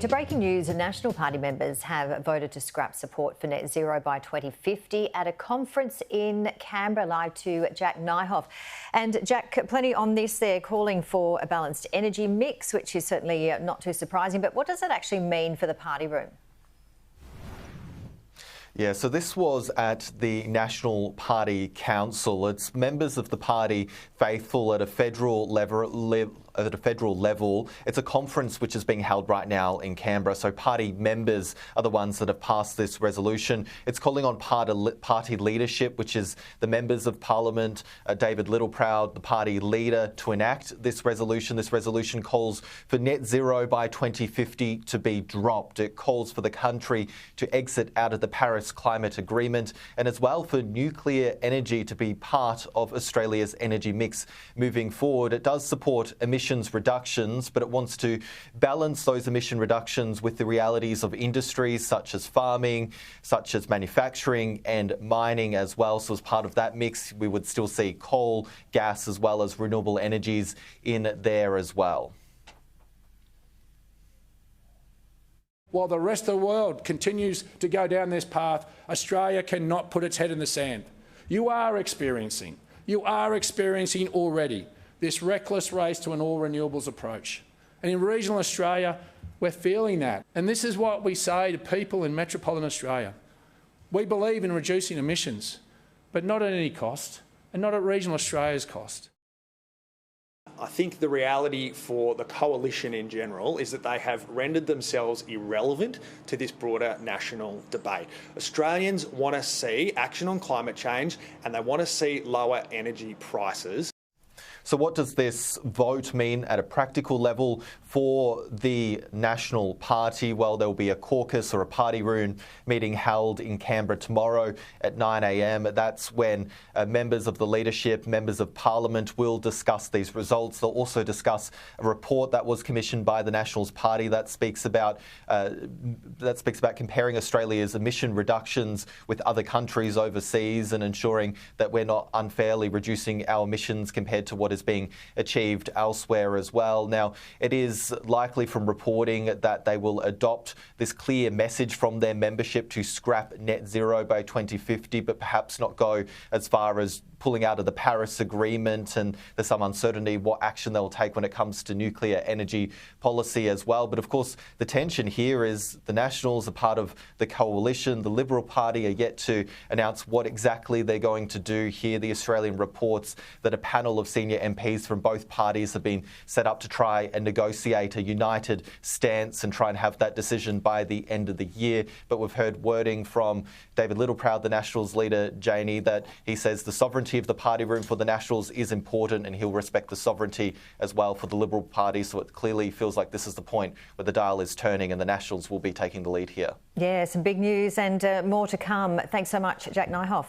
To breaking news, National Party members have voted to scrap support for net zero by 2050 at a conference in Canberra. Live to Jack Nyhoff. And Jack, plenty on this. They're calling for a balanced energy mix, which is certainly not too surprising. But what does that actually mean for the party room? Yeah, so this was at the National Party Council. It's members of the party faithful at a federal level. It's a conference which is being held right now in Canberra. So party members are the ones that have passed this resolution. It's calling on party leadership, which is the members of Parliament, David Littleproud, the party leader, to enact this resolution. This resolution calls for net zero by 2050 to be dropped. It calls for the country to exit out of the Paris Climate Agreement, and as well for nuclear energy to be part of Australia's energy mix moving forward. It does support emissions reductions, but it wants to balance those emission reductions with the realities of industries such as farming, such as manufacturing and mining as well. So as part of that mix, we would still see coal, gas, as well as renewable energies in there as well. While the rest of the world continues to go down this path, Australia cannot put its head in the sand. You are experiencing already this reckless race to an all-renewables approach. And in regional Australia, we're feeling that. And this is what we say to people in metropolitan Australia. We believe in reducing emissions, but not at any cost, and not at regional Australia's cost. I think the reality for the coalition in general is that they have rendered themselves irrelevant to this broader national debate. Australians want to see action on climate change, and they want to see lower energy prices. So what does this vote mean at a practical level for the National Party? Well, there will be a caucus or a party room meeting held in Canberra tomorrow at 9 a.m. That's when members of the leadership, members of Parliament will discuss these results. They'll also discuss a report that was commissioned by the Nationals Party that speaks about comparing Australia's emission reductions with other countries overseas and ensuring that we're not unfairly reducing our emissions compared to what is being achieved elsewhere as well. Now, it is likely from reporting that they will adopt this clear message from their membership to scrap net zero by 2050, but perhaps not go as far as pulling out of the Paris Agreement, and there's some uncertainty what action they'll take when it comes to nuclear energy policy as well. But of course, the tension here is the Nationals are part of the coalition. The Liberal Party are yet to announce what exactly they're going to do here. The Australian reports that a panel of senior MPs from both parties have been set up to try and negotiate a united stance and try and have that decision by the end of the year. But we've heard wording from David Littleproud, the Nationals leader, Janie, that he says the sovereignty of the party room for the Nationals is important, and he'll respect the sovereignty as well for the Liberal Party. So it clearly feels like this is the point where the dial is turning and the Nationals will be taking the lead here. Yeah, some big news and more to come. Thanks so much, Jack Nyhoff.